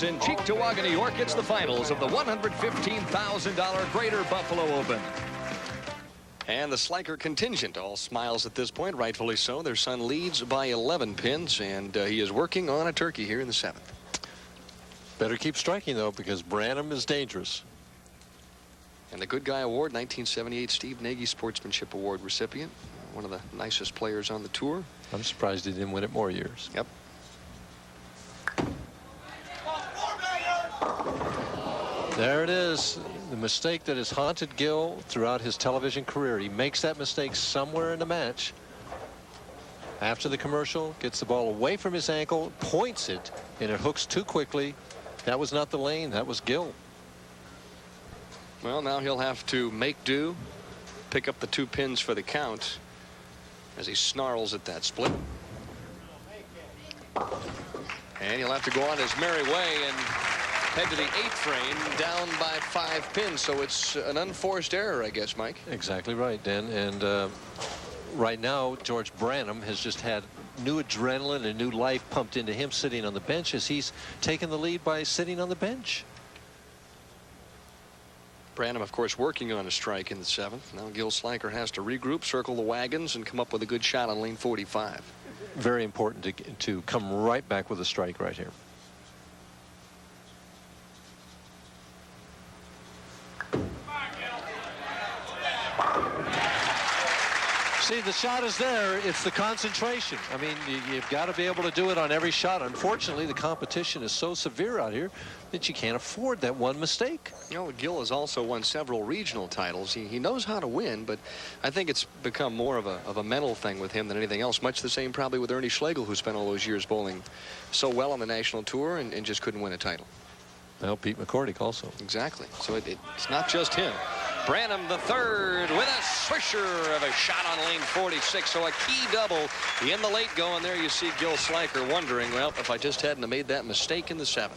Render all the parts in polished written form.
in Cheektowaga, New York. It's the finals of the $115,000 Greater Buffalo Open. And the Sliker contingent all smiles at this point, rightfully so. Their son leads by 11 pins, and he is working on a turkey here in the 7th. Better keep striking, though, because Branham is dangerous. And the Good Guy Award, 1978 Steve Nagy Sportsmanship Award recipient. One of the nicest players on the tour. I'm surprised he didn't win it more years. Yep. There it is. The mistake that has haunted Gil throughout his television career. He makes that mistake somewhere in the match. After the commercial, gets the ball away from his ankle, points it, and it hooks too quickly. That was not the lane. That was Gil. Well, now he'll have to make do, pick up the 2 pins for the count as he snarls at that split. And he'll have to go on his merry way and head to the 8th frame, down by 5 pins. So it's an unforced error, I guess, Mike. Exactly right, Dan. And right now, George Branham has just had new adrenaline and new life pumped into him sitting on the bench as he's taken the lead by sitting on the bench. Branham, of course, working on a strike in the 7th. Now Gil Sliker has to regroup, circle the wagons, and come up with a good shot on lane 45. Very important to come right back with a strike right here. See, the shot is there. It's the concentration. I mean, you've got to be able to do it on every shot. Unfortunately, the competition is so severe out here that you can't afford that one mistake. You know, Gil has also won several regional titles. He knows how to win, but I think it's become more of a mental thing with him than anything else. Much the same probably with Ernie Schlegel, who spent all those years bowling so well on the national tour and just couldn't win a title. Well, Pete McCordick also. Exactly. So it's not just him. Branham the 3rd with a swisher of a shot on lane 46. So a key double in the late going there. You see Gil Sliker wondering, well, if I just hadn't have made that mistake in the 7th.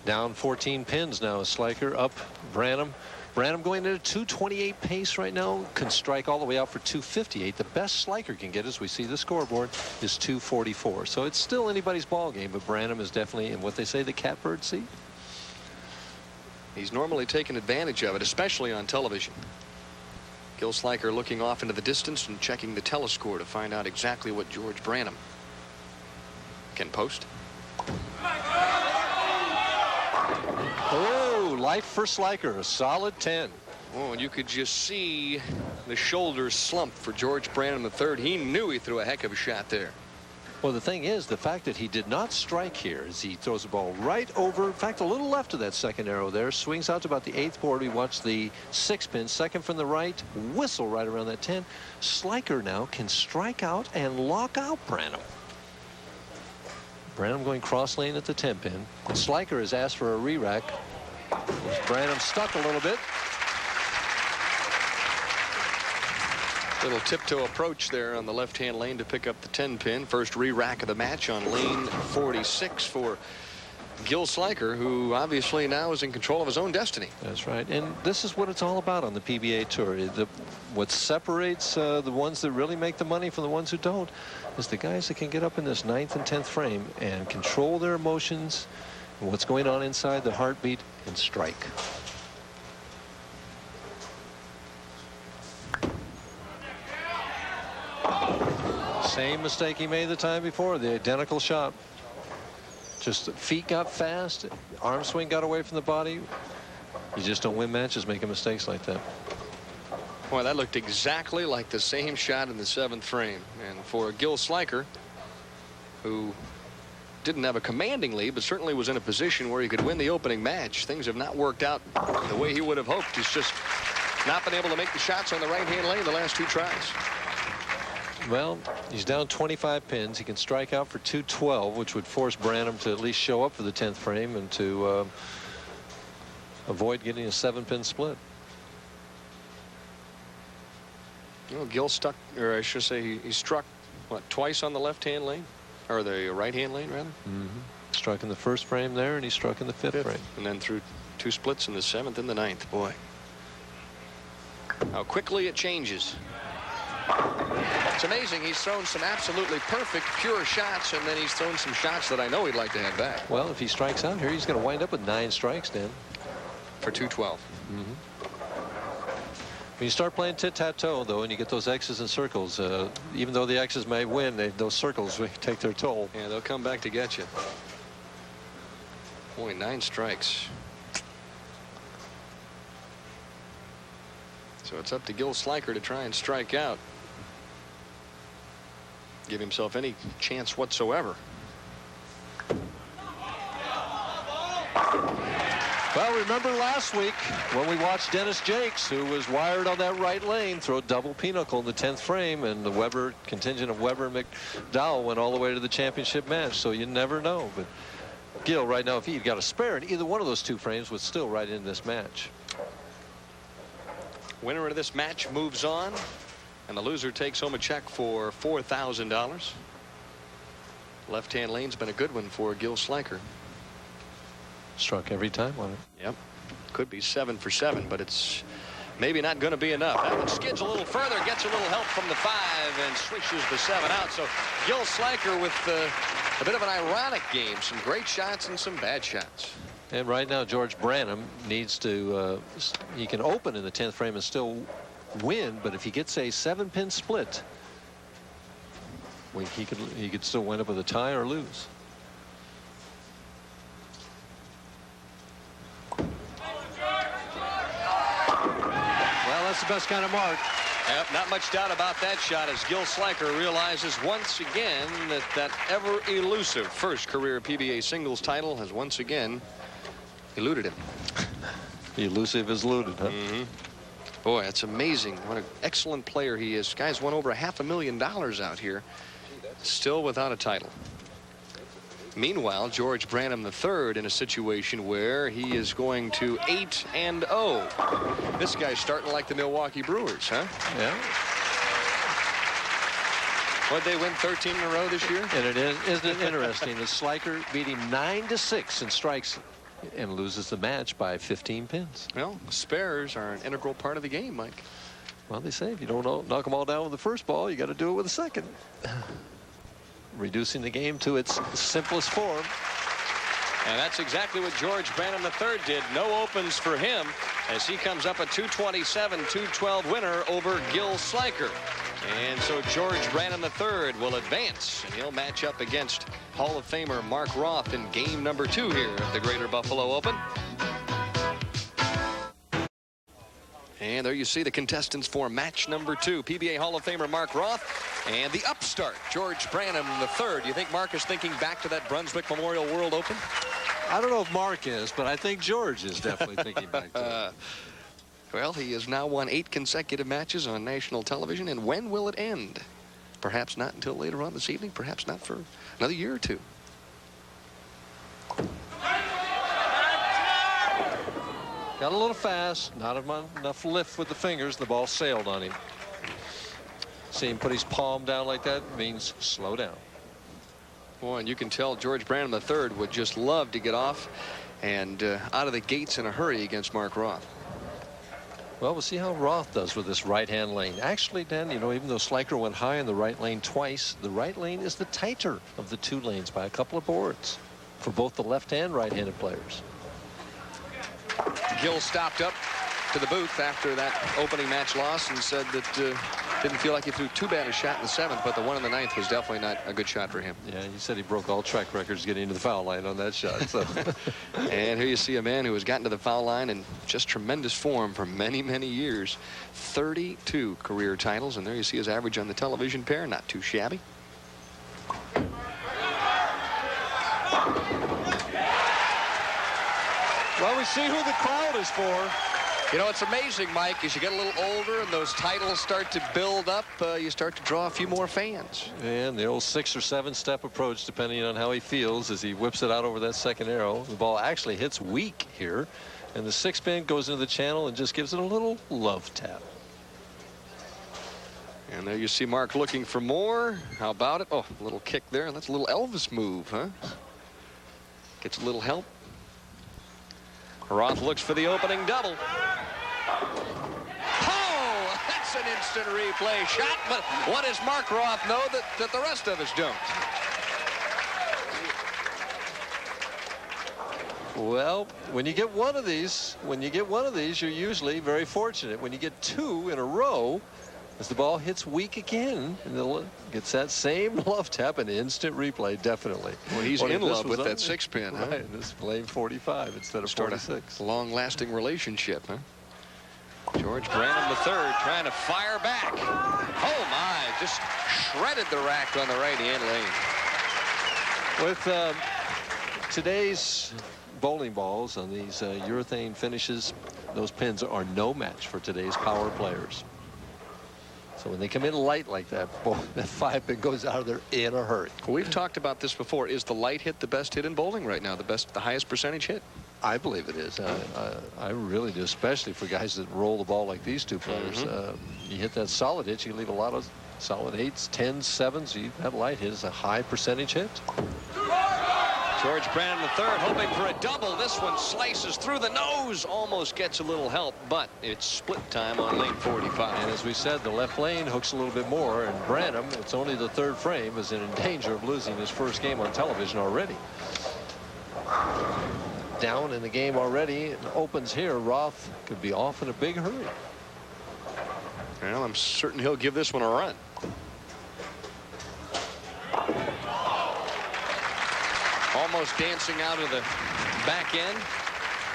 Down 14 pins now. Sliker up Branham. Branham going at a 228 pace right now. Can strike all the way out for 258. The best Sliker can get, as we see the scoreboard, is 244. So it's still anybody's ball game, but Branham is definitely in what they say the catbird seat. He's normally taken advantage of it, especially on television. Gil Sliker looking off into the distance and checking the telescore to find out exactly what George Branham can post. Oh, life for Sliker, a solid 10. Oh, and you could just see the shoulders slump for George Branham III. He knew he threw a heck of a shot there. Well, the thing is, the fact that he did not strike here as he throws the ball right over, in fact, a little left of that second arrow there, swings out to about the 8th board. We watch the 6 pin, second from the right, whistle right around that 10. Sliker now can strike out and lock out Branham. Branham going cross lane at the 10 pin. Sliker has asked for a re-rack. Branham stuck a little bit. Little tiptoe approach there on the left-hand lane to pick up the 10 pin. First re-rack of the match on lane 46 for Gil Sliker, who obviously now is in control of his own destiny. That's right. And this is what it's all about on the PBA Tour. What separates the ones that really make the money from the ones who don't is the guys that can get up in this 9th and 10th frame and control their emotions and what's going on inside the heartbeat and strike. Same mistake he made the time before, the identical shot. Just the feet got fast, arm swing got away from the body. You just don't win matches making mistakes like that. Boy, that looked exactly like the same shot in the 7th frame. And for Gil Sliker, who didn't have a commanding lead, but certainly was in a position where he could win the opening match, things have not worked out the way he would have hoped. He's just not been able to make the shots on the right-hand lane the last 2 tries. Well, he's down 25 pins. He can strike out for 212, which would force Branham to at least show up for the 10th frame and to avoid getting a 7-pin split. You know, Gil stuck, or I should say he struck, what, twice on the left-hand lane? Or the right-hand lane, rather? Mm-hmm. Struck in the 1st frame there, and he struck in the 5th frame. And then threw 2 splits in the 7th and the 9th. Boy, how quickly it changes. It's amazing. He's thrown some absolutely perfect, pure shots, and then he's thrown some shots that I know he'd like to have back. Well, if he strikes out here, he's going to wind up with 9 strikes, Dan. For 212. When you start playing tit-tat-toe, though, and you get those X's and circles, even though the X's may win, those circles take their toll. Yeah, they'll come back to get you. Boy, 9 strikes. So it's up to Gil Sliker to try and strike out. Give himself any chance whatsoever. Well, remember last week when we watched Dennis Jakes, who was wired on that right lane, throw a double pinochle in the 10th frame, and the Weber contingent of Weber and McDowell went all the way to the championship match. So you never know. But Gil, right now, if he got a spare in either one of those 2 frames, was still right in this match. Winner of this match moves on, and the loser takes home a check for $4,000. Left-hand lane's been a good one for Gil Sliker. Struck every time on it. Yep. Could be 7 for 7, but it's maybe not going to be enough. That one skids a little further, gets a little help from the 5, and swishes the 7 out. So Gil Sliker with a bit of an ironic game. Some great shots and some bad shots. And right now, George Branham needs to, he can open in the 10th frame and still win, but if he gets a 7-pin split, he could still wind up with a tie or lose. That's the best kind of mark. Yep, not much doubt about that shot as Gil Sliker realizes once again that ever elusive first career PBA singles title has once again eluded him. The elusive is eluded, huh? Boy, that's amazing. What an excellent player he is. Guy's won over $500,000 out here, still without a title. Meanwhile, George Branham III in a situation where he is going to 8-0. This guy's starting like the Milwaukee Brewers, huh? Yeah. What'd they win, 13 in a row this year? And isn't it interesting that Sliker beat him 9-6 in strikes and loses the match by 15 pins. Well, spares are an integral part of the game, Mike. Well, they say if you don't knock them all down with the first ball, you got to do it with the second. Reducing the game to its simplest form. And that's exactly what George Branham III did. No opens for him as he comes up a 227-212 winner over Gil Sliker. And so George Branham III will advance, and he'll match up against Hall of Famer Mark Roth in game number 2 here at the Greater Buffalo Open. And there you see the contestants for match number 2. PBA Hall of Famer Mark Roth and the upstart George Branham III. Do you think Mark is thinking back to that Brunswick Memorial World Open? I don't know if Mark is, but I think George is definitely thinking back to it. Well, he has now won 8 consecutive matches on national television, and when will it end? Perhaps not until later on this evening, perhaps not for another year or 2. Got a little fast, not enough lift with the fingers. The ball sailed on him. See him put his palm down like that means slow down. Boy, and you can tell George Branham III would just love to get off and out of the gates in a hurry against Mark Roth. Well, we'll see how Roth does with this right-hand lane. Actually, Dan, you know, even though Sliker went high in the right lane twice, the right lane is the tighter of the 2 lanes by a couple of boards for both the left and right-handed players. Gil stopped up to the booth after that opening match loss and said that didn't feel like he threw too bad a shot in the 7th, but the one in the 9th was definitely not a good shot for him. Yeah, he said he broke all track records getting into the foul line on that shot. So. And here you see a man who has gotten to the foul line in just tremendous form for many, many years. 32 career titles, and there you see his average on the television pair. Not too shabby. Well, we see who the crowd is for. You know, it's amazing, Mike, as you get a little older and those titles start to build up, you start to draw a few more fans. And the old 6 or 7 step approach, depending on how he feels as he whips it out over that second arrow. The ball actually hits weak here, and the 6-pin goes into the channel and just gives it a little love tap. And there you see Mark looking for more. How about it? Oh, a little kick there. That's a little Elvis move, huh? Gets a little help. Roth looks for the opening double. Oh, that's an instant replay shot, but what does Mark Roth know that the rest of us don't? Well, when you get one of these, you're usually very fortunate. When you get two in a row, as the ball hits weak again, and gets that same love tap, an instant replay, definitely. Well, he's in love with that 6-pin, huh? Right, this is playing 45 instead of 46. A long-lasting relationship, huh? George Branham III trying to fire back. Oh, my, just shredded the rack on the right-hand lane. With today's bowling balls on these urethane finishes, those pins are no match for today's power players. So when they come in light like that, boy, that 5-pin goes out of there in a hurry. We've talked about this before. Is the light hit the best hit in bowling right now? The highest percentage hit? I believe it is. I really do, especially for guys that roll the ball like these two players. You hit that solid hit, you leave a lot of solid 8s, 10s, 7s. That light hit is a high percentage hit. George Branham III hoping for a double. This one slices through the nose, almost gets a little help, but it's split time on lane 45. And as we said, the left lane hooks a little bit more, and Branham, it's only the 3rd frame, is in danger of losing his first game on television already. Down in the game already. It opens here. Roth could be off in a big hurry. Well, I'm certain he'll give this one a run. Almost dancing out of the back end.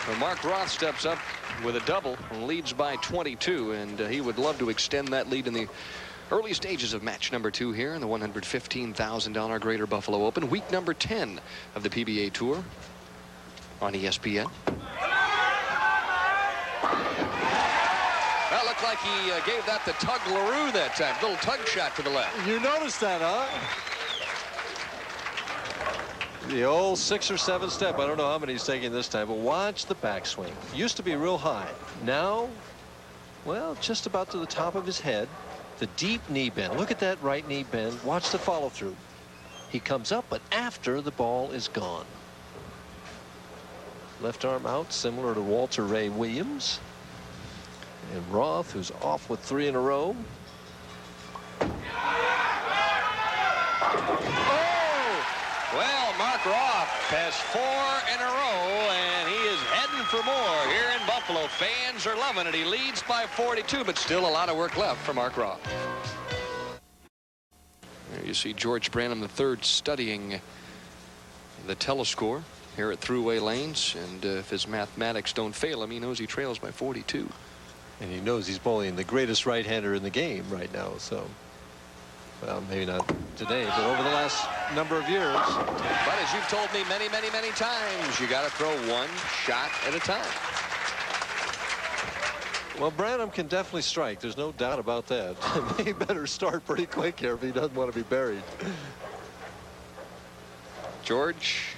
Well, Mark Roth steps up with a double and leads by 22, and he would love to extend that lead in the early stages of match number 2 here in the $115,000 Greater Buffalo Open, week number 10 of the PBA Tour on ESPN. That looked like he gave that to Tug LaRue that time. Little tug shot to the left. You noticed that, huh? The old 6 or 7 step. I don't know how many he's taking this time, but watch the backswing. Used to be real high. Now, well, just about to the top of his head. The deep knee bend. Look at that right knee bend. Watch the follow through. He comes up, but after the ball is gone. Left arm out, similar to Walter Ray Williams. And Roth, who's off with 3 in a row. Well, Mark Roth has 4 in a row, and he is heading for more here in Buffalo. Fans are loving it. He leads by 42, but still a lot of work left for Mark Roth. There you see George Branham III studying the telescore here at Thruway Lanes, and if his mathematics don't fail him, he knows he trails by 42. And he knows he's bowling the greatest right-hander in the game right now, so... Well, maybe not today, but over the last number of years. But as you've told me many, many, many times, you got to throw one shot at a time. Well, Branham can definitely strike. There's no doubt about that. He better start pretty quick here if he doesn't want to be buried. George,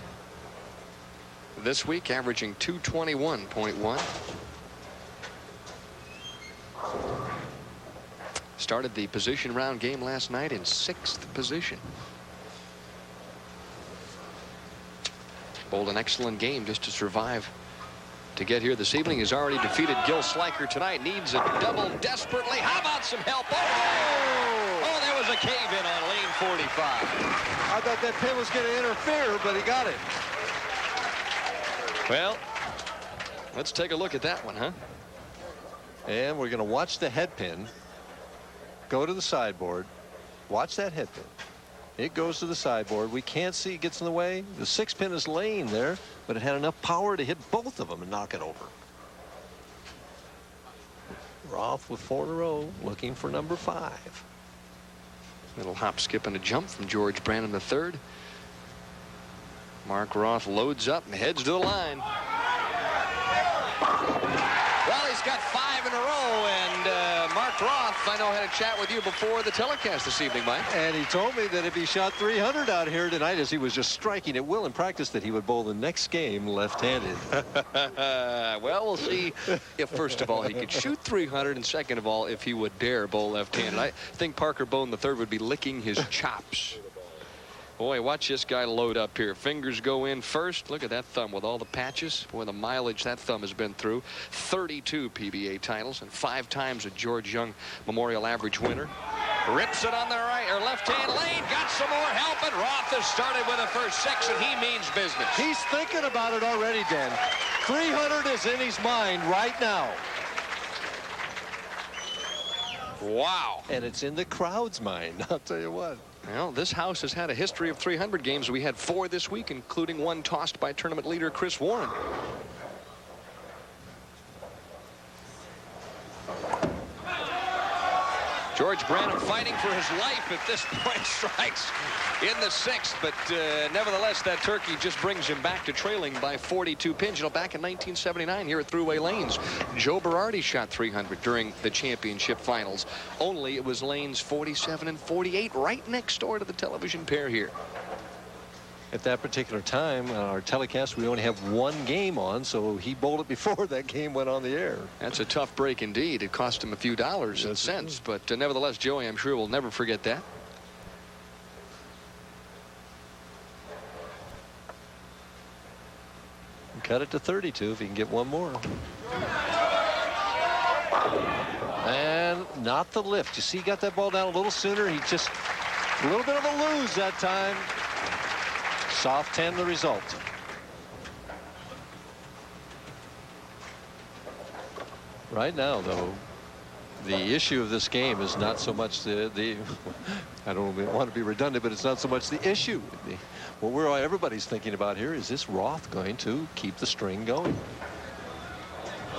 this week, averaging 221.1. Started the position round game last night in 6th position. Bowled an excellent game just to survive to get here this evening. He's already defeated Gil Sliker tonight. Needs a double desperately. How about some help? Oh, there was a cave-in on lane 45. I thought that pin was going to interfere, but he got it. Well, let's take a look at that one, huh? And we're going to watch the head pin go to the sideboard. Watch that head pin. It goes to the sideboard. We can't see it gets in the way. The 6-pin is laying there, but it had enough power to hit both of them and knock it over. Roth with 4 in a row, looking for number 5. Little hop, skip, and a jump from George Branham III. Mark Roth loads up and heads to the line. Well, he's got 5 in a row, and Mark Roth, I know, had a chat with you before the telecast this evening, Mike. And he told me that if he shot 300 out here tonight, as he was just striking at will in practice, that he would bowl the next game left-handed. Well, we'll see if, first of all, he could shoot 300, and second of all, if he would dare bowl left-handed. I think Parker Bone III would be licking his chops Boy, watch this guy load up here. Fingers go in first. Look at that thumb with all the patches. Boy, the mileage that thumb has been through. 32 PBA titles and 5 times a George Young Memorial Average winner. Rips it on the right or left-hand lane. Got some more help, and Roth has started with the first 6, and he means business. He's thinking about it already, Dan. 300 is in his mind right now. Wow. And it's in the crowd's mind, I'll tell you what. Well, this house has had a history of 300 games. We had 4 this week, including 1 tossed by tournament leader Chris Warren. George Branham fighting for his life at this point, strikes in the 6th, but nevertheless, that turkey just brings him back to trailing by 42 pins. You know, back in 1979 here at Thruway Lanes, Joe Berardi shot 300 during the championship finals. Only it was lanes 47 and 48, right next door to the television pair here. At that particular time, on our telecast, we only have 1 game on, so he bowled it before that game went on the air. That's a tough break indeed. It cost him a few dollars and cents, but nevertheless, Joey, I'm sure will never forget that. Cut it to 32 if he can get 1 more. And not the lift. You see, he got that ball down a little sooner. He just a little bit of a lose that time. Soft 10 the result. Right now, though, the issue of this game is not so much the I don't want to be redundant, but it's not so much the issue. What everybody's thinking about here is this Roth going to keep the string going?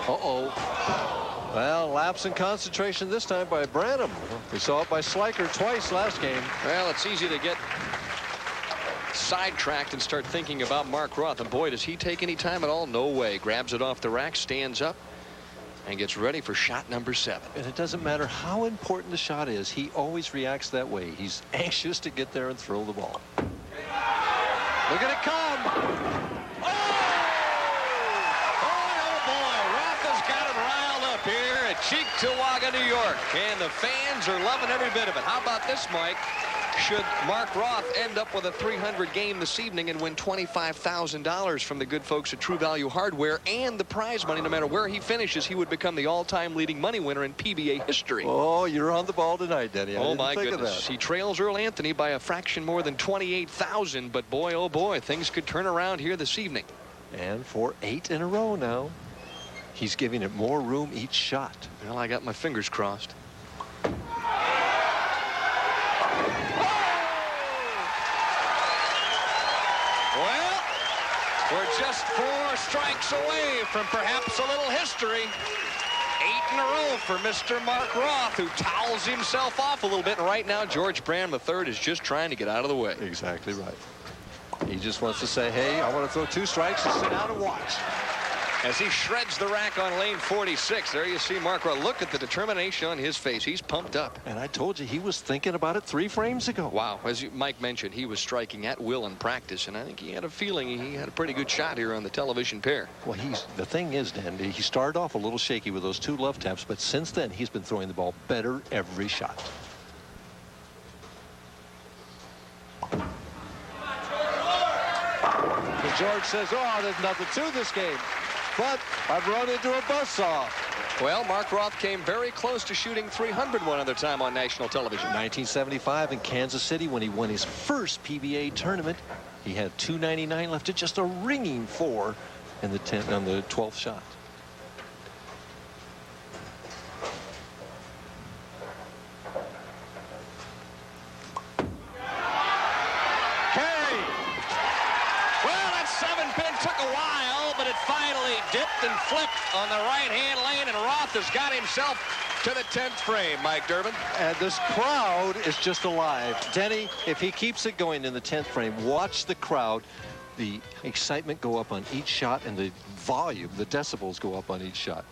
Uh-oh. Well, lapse in concentration this time by Branham. We saw it by Sliker twice last game. Well, it's easy to get sidetracked and start thinking about Mark Roth, and boy, does he take any time at all? No way. Grabs it off the rack, stands up, and gets ready for shot number 7. And it doesn't matter how important the shot is, he always reacts that way. He's anxious to get there and throw the ball. Look at it come. Roth has got it riled up here at Cheektowaga, New York, and the fans are loving every bit of it. How about this, Mike? Should Mark Roth end up with a 300 game this evening and win $25,000 from the good folks at True Value Hardware and the prize money, no matter where he finishes, he would become the all-time leading money winner in PBA history. Oh, you're on the ball tonight, Denny. Oh, my goodness. He trails Earl Anthony by a fraction more than 28,000, but boy, oh boy, things could turn around here this evening. And for 8 in a row now, he's giving it more room each shot. Well, I got my fingers crossed. Well, we're just 4 strikes away from perhaps a little history. 8 in a row for Mr. Mark Roth, who towels himself off a little bit. And right now, George Branham III is just trying to get out of the way. Exactly right. He just wants to say, hey, I want to throw 2 strikes and sit down and watch. As he shreds the rack on lane 46, there you see Mark Roth. Look at the determination on his face. He's pumped up. And I told you he was thinking about it 3 frames ago. Wow. As Mike mentioned, he was striking at will in practice, and I think he had a feeling he had a pretty good shot here on the television pair. Well, the thing is, Dan, he started off a little shaky with those 2 love taps, but since then he's been throwing the ball better every shot. And George says, oh, there's nothing to this game. But I've run into a buzzsaw. Well, Mark Roth came very close to shooting 300 one other time on national television. 1975 in Kansas City when he won his first PBA tournament. He had 299 left to just a ringing 4 in the 12th shot. Dipped and flipped on the right-hand lane, and Roth has got himself to the 10th frame, Mike Durbin. And this crowd is just alive. Denny, if he keeps it going in the 10th frame, watch the crowd. The excitement go up on each shot, and the volume, the decibels go up on each shot.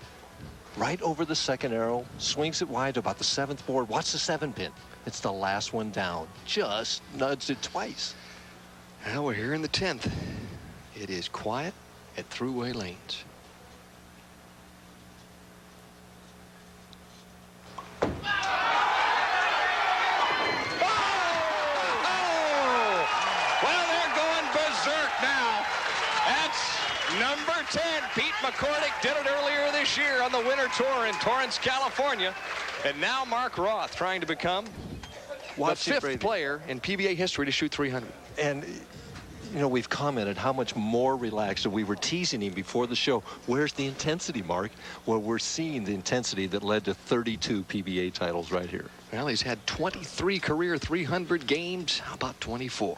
Right over the second arrow, swings it wide to about the 7th board. Watch the 7-pin. It's the last one down. Just nudged it twice. Now we're here in the 10th. It is quiet at Thruway Lanes. this year on the Winter Tour in Torrance, California. And now Mark Roth trying to become the fifth player in PBA history to shoot 300. And you know, we've commented how much more relaxed, and we were teasing him before the show. Where's the intensity, Mark? Well, we're seeing the intensity that led to 32 PBA titles right here. Well, he's had 23 career 300 games. How about 24?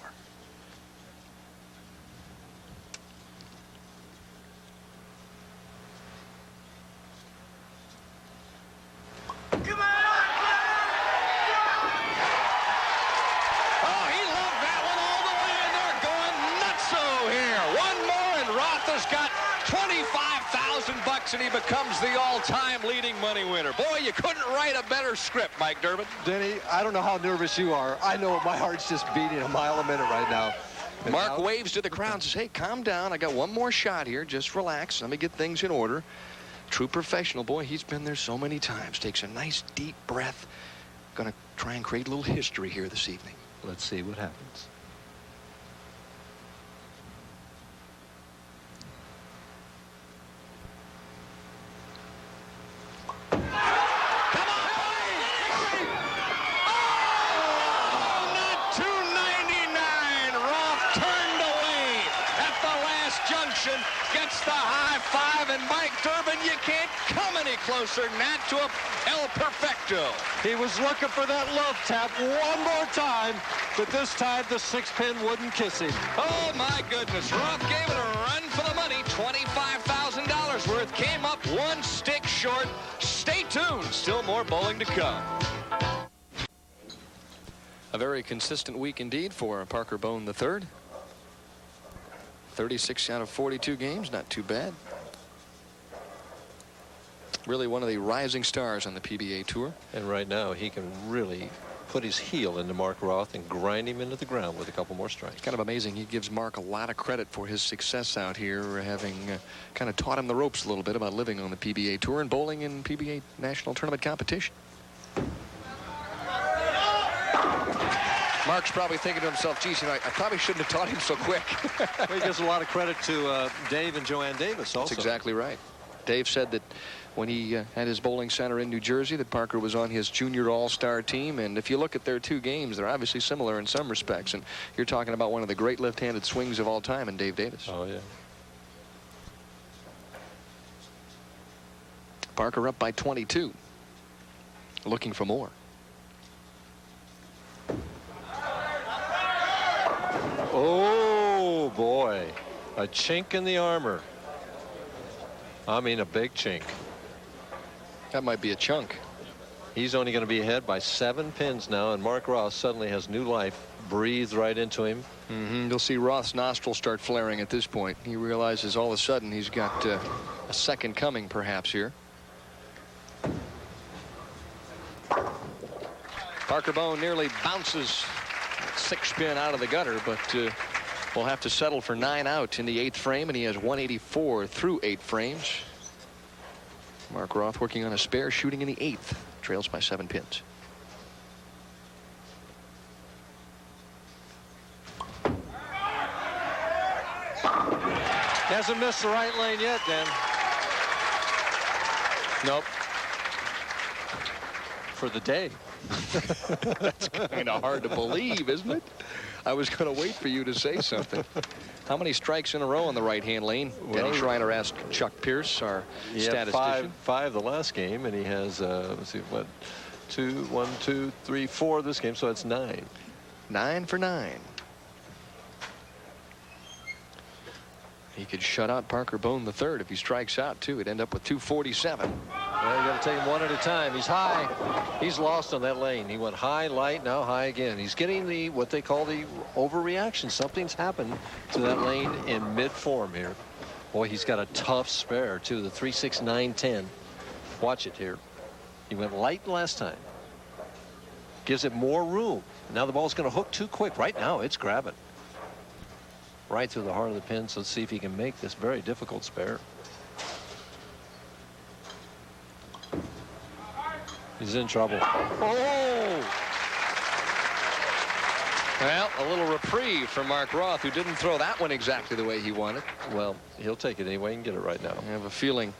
Got $25,000 and he becomes the all-time leading money winner. Boy, you couldn't write a better script, Mike Durbin. Denny, I don't know how nervous you are. I know my heart's just beating a mile a minute right now. And Mark waves to the crowd and says, hey, calm down. I got one more shot here. Just relax. Let me get things in order. True professional. Boy, he's been there so many times. Takes a nice deep breath. Going to try and create a little history here this evening. Let's see what happens. Gets the high five, and Mike Durbin, you can't come any closer than that to a El Perfecto. He was looking for that love tap one more time, but this time the 6-pin wouldn't kiss him. Oh my goodness, Roth gave it a run for the money, $25,000 worth, came up one stick short. Stay tuned, still more bowling to come. A very consistent week indeed for Parker Bone III. 36 out of 42 games, not too bad. Really one of the rising stars on the PBA Tour. And right now he can really put his heel into Mark Roth and grind him into the ground with a couple more strikes. Kind of amazing. He gives Mark a lot of credit for his success out here, having kind of taught him the ropes a little bit about living on the PBA Tour and bowling in PBA National Tournament competition. Mark's probably thinking to himself, geez, you know, I probably shouldn't have taught him so quick. Well, he gives a lot of credit to Dave and Joanne Davis also. That's exactly right. Dave said that when he had his bowling center in New Jersey, that Parker was on his junior all-star team. And if you look at their two games, they're obviously similar in some respects. And you're talking about one of the great left-handed swings of all time in Dave Davis. Oh, yeah. Parker up by 22. Looking for more. Oh, boy. A chink in the armor. I mean, a big chink. That might be a chunk. He's only going to be ahead by 7 pins now, and Mark Roth suddenly has new life breathed right into him. You'll see Roth's nostrils start flaring at this point. He realizes all of a sudden he's got a second coming perhaps here. Parker Bone nearly bounces 6-pin out of the gutter, but we'll have to settle for 9 out in the 8th frame, and he has 184 through 8 frames. Mark Roth working on a spare, shooting in the 8th, trails by 7 pins. Hasn't missed the right lane yet, Dan. Nope. For the day. That's kind of hard to believe, isn't it? I was going to wait for you to say something. How many strikes in a row on the right-hand lane? Well, Denny Schreiner asked Chuck Pierce, our statistician. Five the last game, and he has, let's see, what, 1, 2, 3, 4 this game, so it's 9. 9 for 9. He could shut out Parker Bone III if he strikes out, too. He'd end up with 247. Well, you got to take him one at a time. He's high. He's lost on that lane. He went high, light, now high again. He's getting the what they call the overreaction. Something's happened to that lane in mid-form here. Boy, he's got a tough spare, too. The 3.6910. Watch it here. He went light last time. Gives it more room. Now the ball's going to hook too quick. Right now, it's grabbing. Right through the heart of the pin. So let's see if he can make this very difficult spare. He's in trouble. Oh! Well, a little reprieve for Mark Roth, who didn't throw that one exactly the way he wanted. Well, he'll take it anyway and get it right now. I have a feeling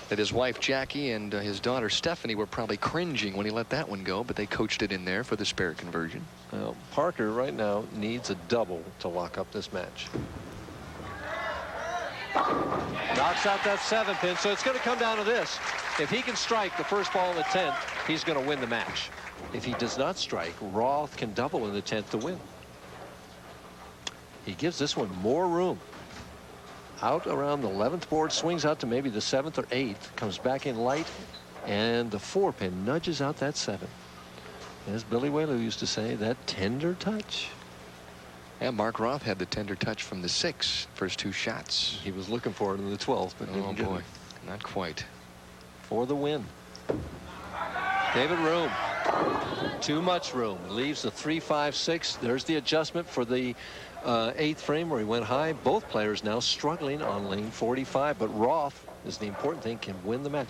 that his wife Jackie and his daughter Stephanie were probably cringing when he let that one go, but they coached it in there for the spare conversion. Well, Parker right now needs a double to lock up this match. Knocks out that 7-pin, so it's going to come down to this. If he can strike the first ball in the 10th, he's going to win the match. If he does not strike, Roth can double in the 10th to win. He gives this one more room. Out around the 11th board, swings out to maybe the 7th or 8th, comes back in light, and the 4-pin nudges out that 7. As Billy Whaley used to say, that tender touch. And Mark Roth had the tender touch from the 6 first 2 shots. He was looking for it in the 12th, but didn't get it. Not quite. For the win. David Room. Too much room. Leaves the 3-5-6. There's the adjustment for the 8th frame where he went high. Both players now struggling on lane 45, but Roth is the important thing, can win the match.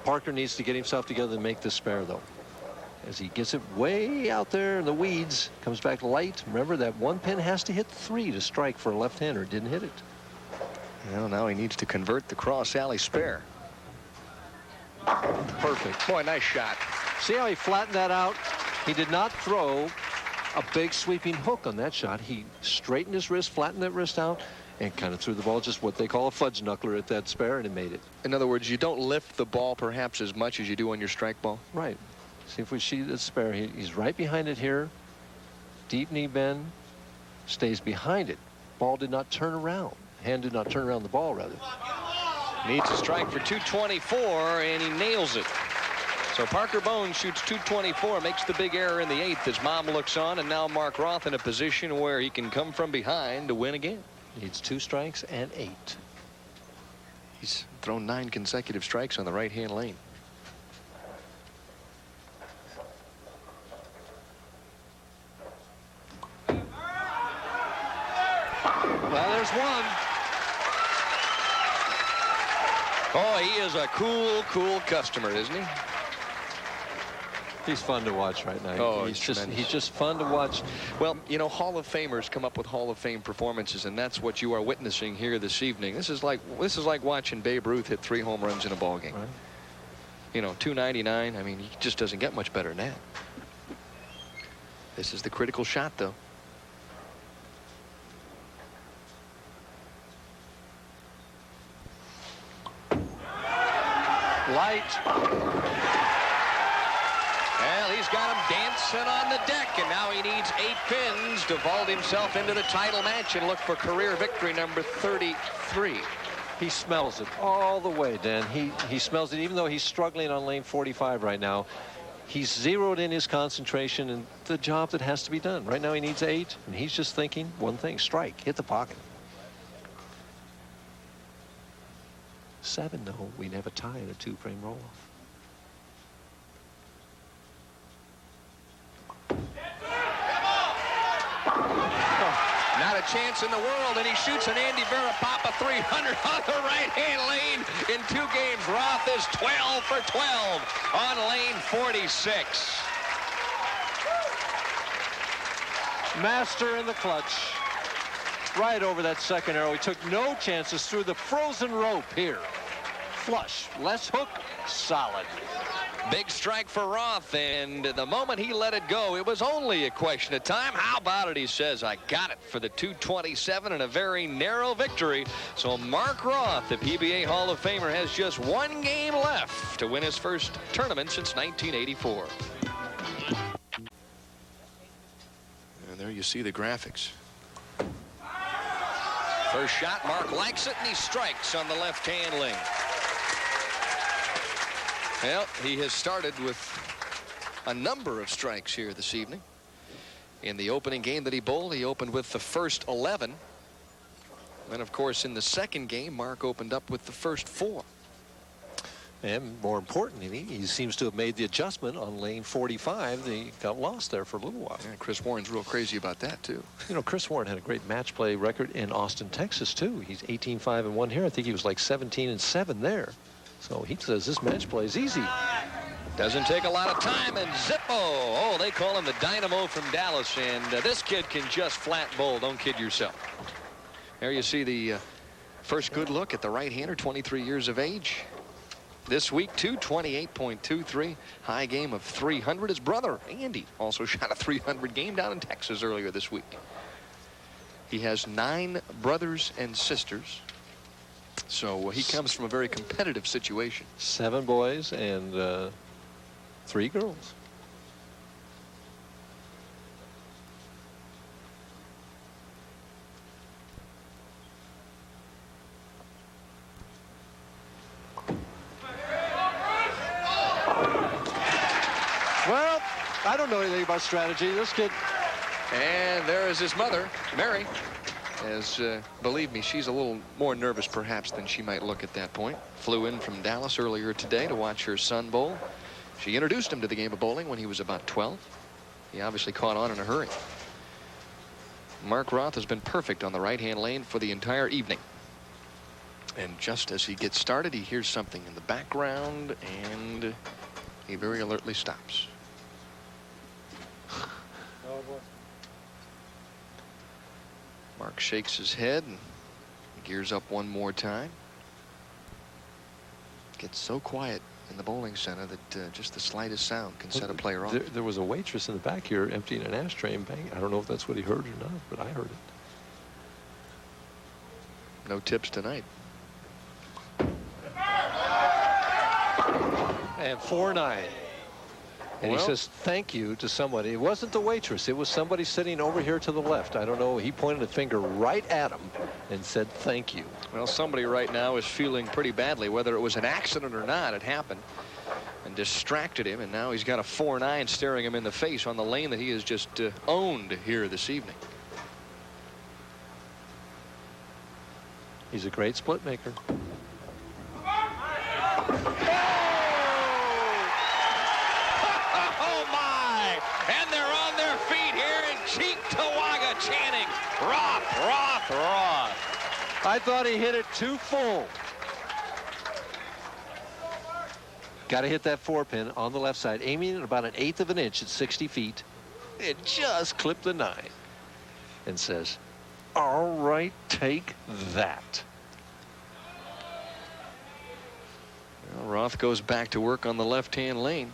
Parker needs to get himself together and make this spare, though. As he gets it way out there in the weeds, comes back light. Remember that 1 pin has to hit 3 to strike for a left-hander. Didn't hit it. Well, now he needs to convert the cross alley spare. Perfect. Boy, nice shot. See how he flattened that out? He did not throw a big sweeping hook on that shot. He straightened his wrist, flattened that wrist out, and kind of threw the ball just what they call a fudge knuckler at that spare, and it made it. In other words, you don't lift the ball perhaps as much as you do on your strike ball. Right. See if we see the spare. He's right behind it here. Deep knee bend. Stays behind it. Ball did not turn around. Hand did not turn around the ball, rather. Needs a strike for 224, and he nails it. So Parker Bones shoots 224, makes the big error in the 8th as Mom looks on, and now Mark Roth in a position where he can come from behind to win again. Needs 2 strikes and 8. He's thrown 9 consecutive strikes on the right-hand lane. Well, there's one. Oh, he is a cool customer, isn't he? He's fun to watch right now. Oh, he's just fun to watch. Well, you know, Hall of Famers come up with Hall of Fame performances, and that's what you are witnessing here this evening. This is like watching Babe Ruth hit 3 home runs in a ball game. Right. You know, 299. I mean, he just doesn't get much better than that. This is the critical shot, though. Light. Well, he's got him dancing on the deck, and now he needs 8 pins to vault himself into the title match and look for career victory number 33. He smells it all the way, Dan. He smells it, even though he's struggling on lane 45 right now. He's zeroed in his concentration and the job that has to be done. Right now he needs 8, and he's just thinking one thing: strike, hit the pocket. 7, though, we'd have a tie in a 2-frame roll-off. Not a chance in the world, and he shoots an Andy Verapapa 300 on the right-hand lane in 2 games. Roth is 12 for 12 on lane 46. Master in the clutch. Right over that second arrow. He took no chances through the frozen rope here. Flush, less hook, solid. Big strike for Roth, and the moment he let it go, it was only a question of time. How about it? He says, I got it for the 227 and a very narrow victory. So Mark Roth, the PBA Hall of Famer, has just 1 game left to win his first tournament since 1984. And there you see the graphics. First shot, Mark likes it, and he strikes on the left-hand lane. Well, he has started with a number of strikes here this evening. In the opening game that he bowled, he opened with the first 11. And, of course, in the second game, Mark opened up with the first 4. And more importantly, he seems to have made the adjustment on lane 45. They got lost there for a little while. Yeah, Chris Warren's real crazy about that, too. You know, Chris Warren had a great match play record in Austin, Texas, too. He's 18-5-1 here. I think he was like 17-7 there. So he says this match play is easy. Doesn't take a lot of time, and Zippo. Oh, they call him the Dynamo from Dallas, and this kid can just flat bowl. Don't kid yourself. There you see the first good look at the right-hander, 23 years of age. this week, 228.23, high game of 300. His brother, Andy, also shot a 300 game down in Texas earlier this week. He has 9 brothers and sisters, so he comes from a very competitive situation. 7 boys and 3 girls. Well, I don't know anything about strategy. This kid. And there is his mother, Mary. As believe me, she's a little more nervous perhaps than she might look at that point. Flew in from Dallas earlier today to watch her son bowl. She introduced him to the game of bowling when he was about 12. He obviously caught on in a hurry. Mark Roth has been perfect on the right-hand lane for the entire evening. And just as he gets started, he hears something in the background, and he very alertly stops. Mark shakes his head and gears up one more time. Gets so quiet in the bowling center that just the slightest sound can set a player off. There was a waitress in the back here emptying an ashtray and banging. I don't know if that's what he heard or not, but I heard it. No tips tonight. And 4-9. And he says thank you to somebody. It wasn't the waitress. It was somebody sitting over here to the left. I don't know. He pointed a finger right at him and said thank you. Well, somebody right now is feeling pretty badly. Whether it was an accident or not, it happened and distracted him. And now he's got a 4-9 staring him in the face on the lane that he has just owned here this evening. He's a great split maker. Chanting, Roth, Roth, Roth. I thought he hit it too full. Got to hit that 4-pin on the left side, aiming at about 1/8 of an inch at 60 feet. It just clipped the 9 and says, all right, take that. Well, Roth goes back to work on the left-hand lane.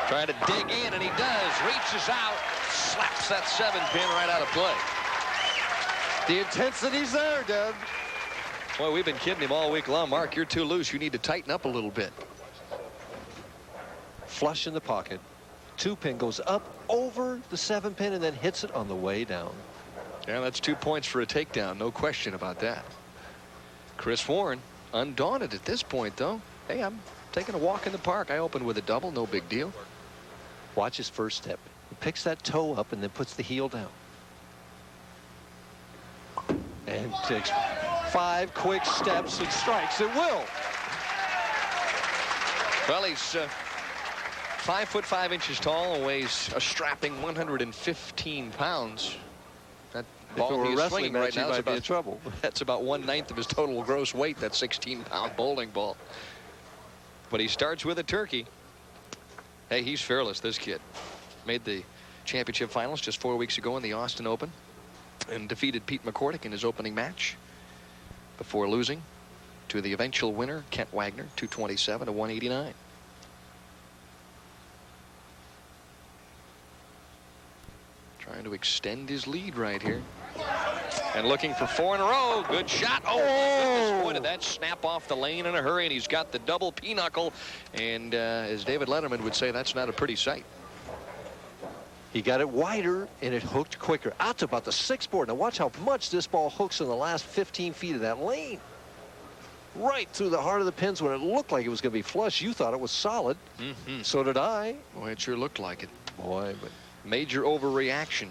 Trying to dig in, and he does. Reaches out, slaps that 7-pin right out of play. The intensity's there, Deb. Boy, we've been kidding him all week long. Mark, you're too loose. You need to tighten up a little bit. Flush in the pocket. 2-pin goes up over the 7-pin and then hits it on the way down. Yeah, that's 2 points for a takedown. No question about that. Chris Warren, undaunted at this point, though. Hey, I'm taking a walk in the park. I opened with a double. No big deal. Watch his first step. He picks that toe up and then puts the heel down. And takes 5 quick steps and strikes at will. Well, he's 5 foot 5 inches tall and weighs a strapping 115 pounds. That ball he's swinging right now is about trouble. That's about 1/9 of his total gross weight. That 16-pound bowling ball. But he starts with a turkey. Hey, he's fearless, this kid. Made the championship finals just 4 weeks ago in the Austin Open and defeated Pete McCordick in his opening match before losing to the eventual winner, Kent Wagner, 227 to 189. Trying to extend his lead right here. And looking for 4 in a row. Good shot. Oh, my goodness. Boy, did that snap off the lane in a hurry. And he's got the double pinochle. And as David Letterman would say, that's not a pretty sight. He got it wider, and it hooked quicker. Out to about the 6th board. Now watch how much this ball hooks in the last 15 feet of that lane. Right through the heart of the pins when it looked like it was going to be flush. You thought it was solid. So did I. Boy, it sure looked like it. Boy, but major overreaction.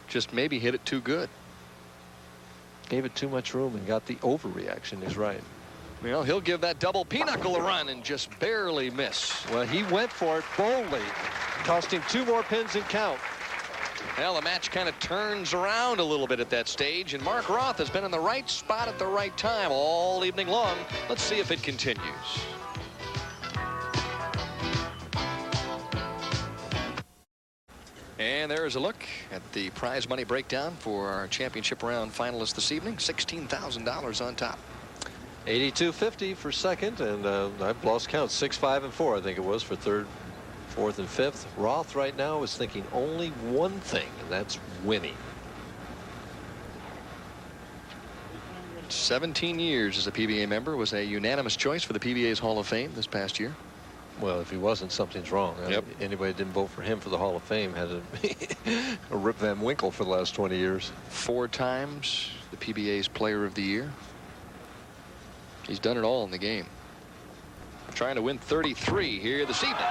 Just maybe hit it too good. Gave it too much room and got the overreaction. He's right. Well, he'll give that double pinochle a run and just barely miss. Well, he went for it boldly. Cost him 2 more pins and count. Well, the match kind of turns around a little bit at that stage, and Mark Roth has been in the right spot at the right time all evening long. Let's see if it continues. And there is a look at the prize money breakdown for our championship round finalists this evening. $16,000 on top. 82.50 for second, and I've lost count. 6, 5, and 4, I think it was, for third, fourth, and fifth. Roth right now is thinking only one thing, and that's winning. 17 years as a PBA member, was a unanimous choice for the PBA's Hall of Fame this past year. Well, if he wasn't, something's wrong. Yep. Anybody that didn't vote for him for the Hall of Fame had a Rip Van Winkle for the last 20 years. 4 times the PBA's Player of the Year. He's done it all in the game. Trying to win 33 here this evening.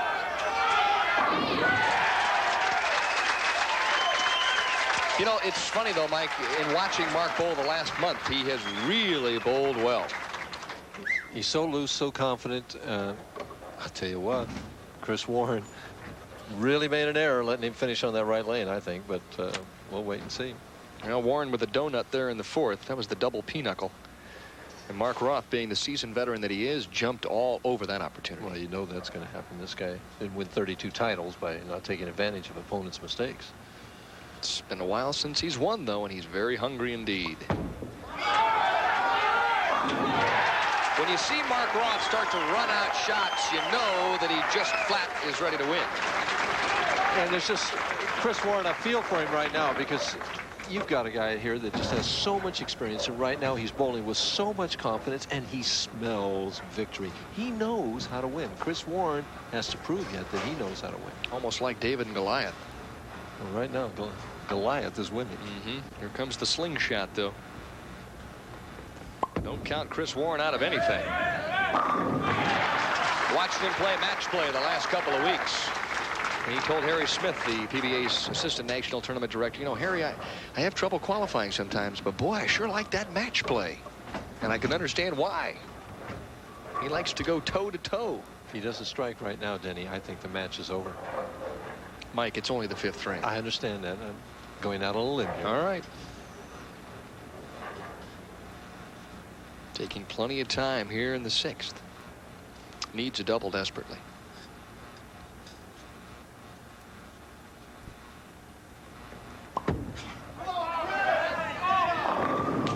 You know, it's funny though, Mike, in watching Mark bowl the last month, he has really bowled well. He's so loose, so confident. I'll tell you what, Chris Warren really made an error letting him finish on that right lane, I think, but we'll wait and see. You know, Warren with a donut there in the 4th. That was the double pinochle. And Mark Roth, being the seasoned veteran that he is, jumped all over that opportunity. Well, you know that's going to happen. This guy didn't win 32 titles by not taking advantage of opponents' mistakes. It's been a while since he's won, though, and he's very hungry indeed. When you see Mark Roth start to run out shots, you know that he just flat is ready to win. And there's just Chris Warren, I feel for him right now, because you've got a guy here that just has so much experience, and right now he's bowling with so much confidence, and he smells victory. He knows how to win. Chris Warren has to prove yet that he knows how to win. Almost like David and Goliath. Well, right now, Goliath is winning. Here comes the slingshot, though. Don't count Chris Warren out of anything. Watched him play match play the last couple of weeks. And he told Harry Smith, the PBA's assistant national tournament director, you know, Harry, I have trouble qualifying sometimes, but boy, I sure like that match play. And I can understand why. He likes to go toe to toe. If he doesn't strike right now, Denny, I think the match is over. Mike, it's only the 5th frame. I understand that. I'm going out on a limb here. All right. Taking plenty of time here in the 6th. Needs a double desperately.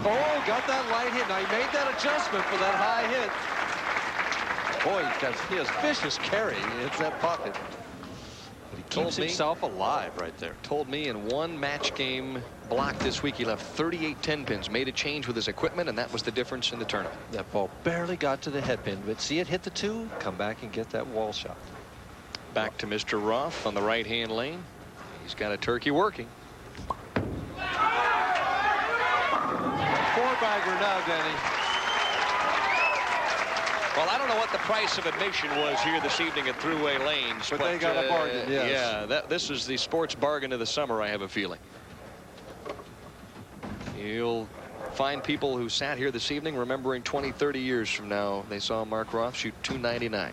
Oh, got that light hit. Now, he made that adjustment for that high hit. Boy, he has vicious carry. He hits that pocket. But he keeps himself alive right there. Told me in one match game block this week, he left 38 10 pins, made a change with his equipment, and that was the difference in the tournament. That ball barely got to the head pin, but see it hit the 2, come back and get that wall shot. Back to Mr. Roth on the right-hand lane. He's got a turkey working. 4-bagger now, Danny. Well, I don't know what the price of admission was here this evening at Thruway Lanes, but they got a bargain, yes. Yeah, this is the sports bargain of the summer, I have a feeling. You'll find people who sat here this evening remembering 20, 30 years from now they saw Mark Roth shoot .299.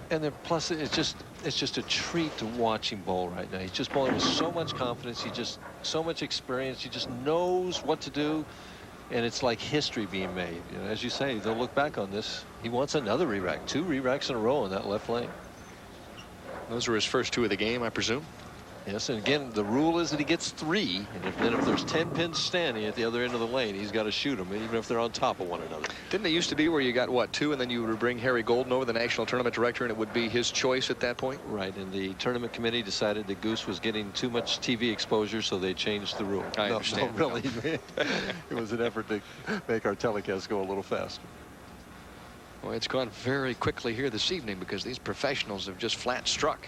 And then plus it's just a treat to watch him bowl right now. He's just bowling with so much confidence. He just so much experience. He just knows what to do, and it's like history being made. You know, as you say, they'll look back on this. He wants another re-rack, 2 re-racks in a row in that left lane. Those are his first 2 of the game, I presume. Yes, and again, the rule is that he gets 3, and then if there's 10 pins standing at the other end of the lane, he's got to shoot them, even if they're on top of one another. Didn't it used to be where you got, what, 2, and then you would bring Harry Golden over, the national tournament director, and it would be his choice at that point? Right, and the tournament committee decided that Goose was getting too much TV exposure, so they changed the rule. I understand. No, really. It was an effort to make our telecast go a little faster. Well, it's gone very quickly here this evening because these professionals have just flat struck.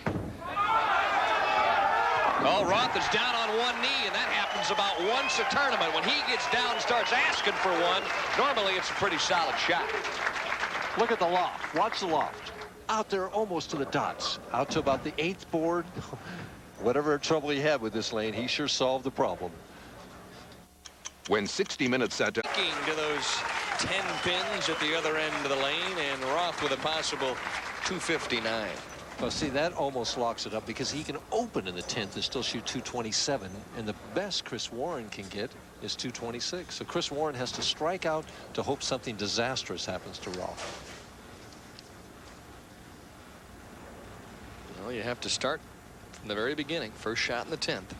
Oh, Roth is down on one knee, and that happens about once a tournament. When he gets down and starts asking for one, normally it's a pretty solid shot. Look at the loft. Watch the loft. Out there almost to the dots. Out to about the 8th board. Whatever trouble he had with this lane, he sure solved the problem. When 60 Minutes sat down. To those 10 pins at the other end of the lane, and Roth with a possible 259. Well, see, that almost locks it up because he can open in the 10th and still shoot 227, and the best Chris Warren can get is 226. So Chris Warren has to strike out to hope something disastrous happens to Roth. Well, you have to start from the very beginning. First shot in the 10th.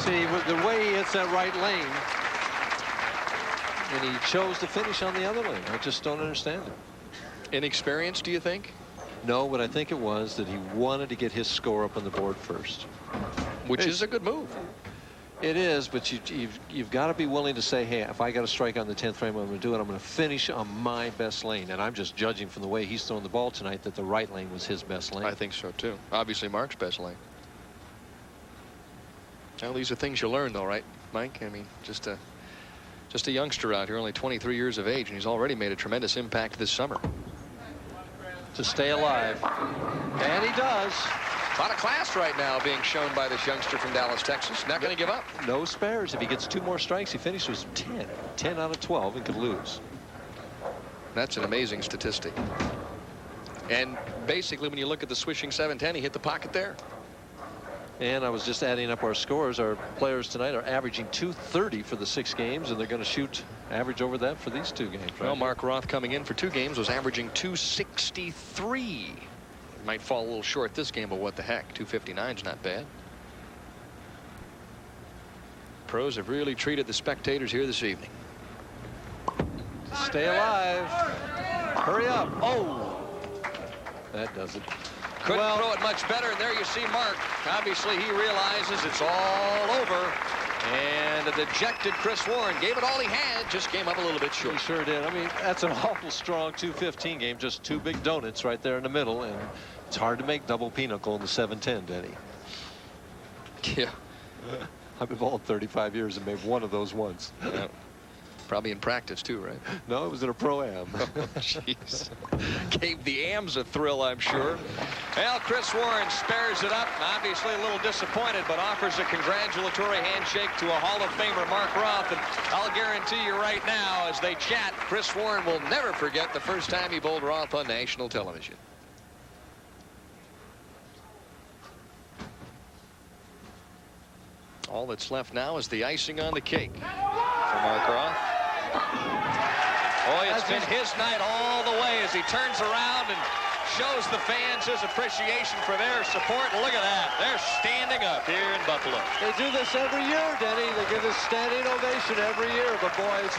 See, with the way he hits that right lane, and he chose to finish on the other lane. I just don't understand it. Inexperience, do you think? No, what I think it was that he wanted to get his score up on the board first. Which is a good move. It is, but you've got to be willing to say, hey, if I got a strike on the 10th frame, I'm going to do it. I'm going to finish on my best lane. And I'm just judging from the way he's throwing the ball tonight that the right lane was his best lane. I think so, too. Obviously, Mark's best lane. Well, these are things you learn, though, right, Mike? I mean, just a youngster out here, only 23 years of age, and he's already made a tremendous impact this summer. To stay alive. And he does. A lot of class right now being shown by this youngster from Dallas, Texas. Not going to give up. No spares. If he gets 2 more strikes, he finishes 10 out of 12 and could lose. That's an amazing statistic. And basically, when you look at the swishing 710, he hit the pocket there. And I was just adding up our scores. Our players tonight are averaging 230 for the 6 games, and they're going to shoot average over that for these 2 games. Well, Mark Roth coming in for 2 games was averaging 263. Might fall a little short this game, but what the heck? 259's not bad. Pros have really treated the spectators here this evening. Stay alive. Hurry up. Oh, that does it. Couldn't throw it much better, and there you see Mark. Obviously, he realizes it's all over. And a dejected Chris Warren gave it all he had, just came up a little bit short. He sure did. I mean, that's an awful strong 215 game, just 2 big donuts right there in the middle, and it's hard to make double pinochle in the 710, Denny. Yeah. I've been bowling 35 years and made one of those once. Yeah. Probably in practice too, right? No, it was in a pro-am. Jeez. Gave the AMs a thrill, I'm sure. Well, Chris Warren spares it up. Obviously a little disappointed, but offers a congratulatory handshake to a Hall of Famer, Mark Roth. And I'll guarantee you right now, as they chat, Chris Warren will never forget the first time he bowled Roth on national television. All that's left now is the icing on the cake for Mark Roth. Boy, it's been his night all the way as he turns around and shows the fans his appreciation for their support. Look at that. They're standing up here in Buffalo. They do this every year, Denny. They give a standing ovation every year, but boy, it's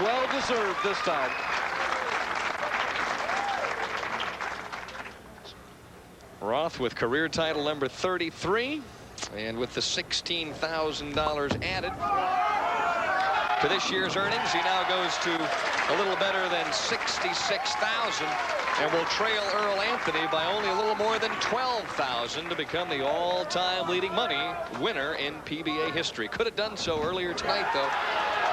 well deserved this time. Roth with career title number 33, and with the $16,000 added to this year's earnings, he now goes to a little better than $66,000 and will trail Earl Anthony by only a little more than $12,000 to become the all-time leading money winner in PBA history. Could have done so earlier tonight, though,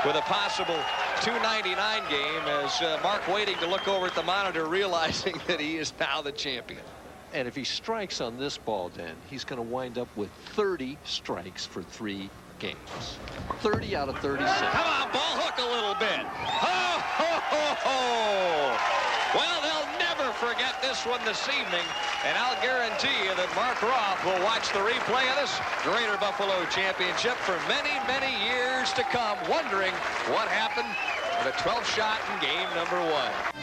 with a possible $299 game, as Mark waiting to look over at the monitor, realizing that he is now the champion. And if he strikes on this ball, Dan, he's going to wind up with 30 strikes for 3 games. 30 out of 36. Come on, ball hook a little bit. Ho, ho, ho, ho. Well, they'll never forget this one this evening, and I'll guarantee you that Mark Roth will watch the replay of this Greater Buffalo Championship for many, many years to come, wondering what happened with a 12th shot in game number 1.